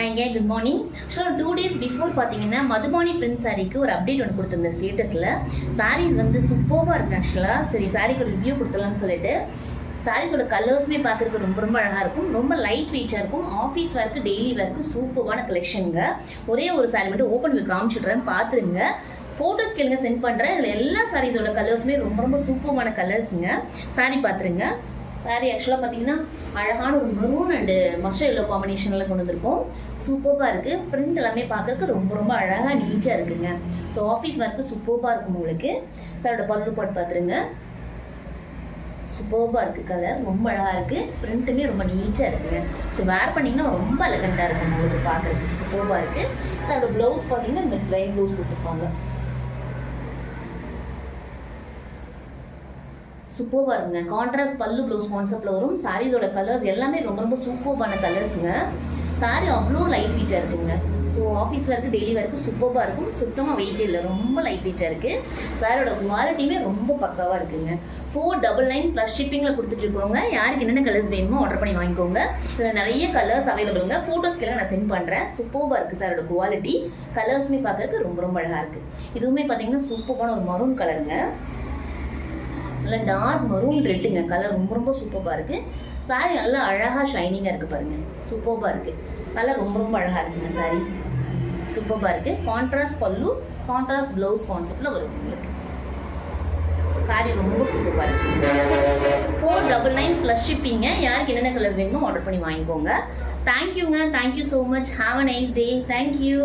ஹாய்ங்க, good morning. So 2 days before பார்த்தீங்கன்னா Madhubani print சாரீக்கு ஒரு அப்டேட் ஒன்று கொடுத்துருந்தேன் ஸ்டேட்டஸில். சாரீஸ் வந்து சூப்பராக இருக்குது ஆக்சுவலாக. சரி, சாரீக்கு ஒரு ரிவ்யூ கொடுத்துடலாம்னு சொல்லிட்டு சாரீஸோட கலர்ஸுமே பார்க்குறதுக்கு ரொம்ப ரொம்ப அழகாக இருக்கும். ரொம்ப லைட் வெயிட்டாக இருக்கும். ஆஃபீஸ் ஒர்க்கு, டெய்லி ஒர்க்கு சூப்பரான கலெக்ஷனுங்க. ஒரே ஒரு சாரீ மட்டும் ஓப்பன் பண்ணி காமிச்சிடுறேன், பார்த்துருங்க. ஃபோட்டோஸ் கேளுங்க, சென்ட் பண்ணுறேன். இதில் எல்லா சாரீஸோட கலர்ஸுமே ரொம்ப ரொம்ப சூப்பரான கலர்ஸுங்க. சாரீ பார்த்துருங்க. சாரீ ஆக்சுவலாக பார்த்தீங்கன்னா அழகான ஒரு மெரூன் அண்டு மஸ்டர்ட் எல்லோ காம்பினேஷனில் கொண்டு வந்திருக்கோம். சூப்பராக இருக்குது. பிரிண்ட் எல்லாமே பார்க்குறதுக்கு ரொம்ப ரொம்ப அழகாக நீட்டாக இருக்குங்க. ஸோ ஆஃபீஸ் ஒர்க்கு சூப்பராக இருக்கும் உங்களுக்கு. சாரோட பல்லு போட்டு பார்த்துருங்க. சூப்பராக இருக்குது. கலர் ரொம்ப அழகாக இருக்குது. பிரிண்ட்டுமே ரொம்ப நீட்டாக இருக்குங்க. ஸோ வேர் பண்ணிங்கன்னா ரொம்ப எலகண்ட்டாக இருக்கும் உங்களுக்கு பார்க்குறதுக்கு. சூப்பராக இருக்குது. சாரோட ப்ளவுஸ் பார்த்தீங்கன்னா இந்த ப்ளைன் ப்ளவுஸ் கொடுத்துருப்பாங்க. சூப்பராக இருக்குங்க. கான்ட்ராஸ்ட் பல்லு ப்ளவுஸ் கான்செப்டில் வரும். சாரீஸோட கலர்ஸ் எல்லாமே ரொம்ப ரொம்ப சூப்பரான கலர்ஸுங்க. சாரீ அவ்வளோ லைட் வெயிட்டாக இருக்குங்க. So office work, daily work சூப்பராக இருக்கும். சுத்தமாக வெயிட்டே இல்லை, ரொம்ப லைட் வெயிட்டாக இருக்குது. சாரோட குவாலிட்டியுமே ரொம்ப பக்காவாக இருக்குங்க. 499 ப்ளஸ் ஷிப்பிங்கில் கொடுத்துட்ருக்கோங்க. யாருக்கு என்னென்ன கலர்ஸ் வேணுமோ ஆர்டர் பண்ணி வாங்கிக்கோங்க. இதில் நிறைய கலர்ஸ் அவைலபிளுங்க. ஃபோட்டோஸ்க்கெல்லாம் நான் சென்ட் பண்ணுறேன். சூப்பராக இருக்குது சாரோட குவாலிட்டி. கலர்ஸுமே பார்க்கறதுக்கு ரொம்ப ரொம்ப அழகாக இருக்குது. இதுவுமே பார்த்தீங்கன்னா சூப்பரான ஒரு மரூன் கலருங்க. நல்லா டார்க் மரூன் ரெட்டுங்க. கலர் ரொம்ப ரொம்ப சூப்பராக இருக்குது. சாரீ நல்லா அழகாக ஷைனிங்காக இருக்குது பாருங்கள். சூப்பராக இருக்குது. கலர் ரொம்ப ரொம்ப அழகாக இருக்குங்க. சாரீ சூப்பராக இருக்குது. கான்ட்ராஸ்ட் பல்லு, கான்ட்ராஸ்ட் ப்ளவுஸ் கான்செப்டில் வரும் உங்களுக்கு. சாரீ ரொம்ப சூப்பராக இருக்குது. 499 ப்ளஸ் ஷிப்பிங்க. யாருக்கு என்னென்ன கலர்ஸ் வேணுமோ ஆர்டர் பண்ணி வாங்கிக்கோங்க. தேங்க்யூங்க. Thank you so much. Have a nice day. Thank you.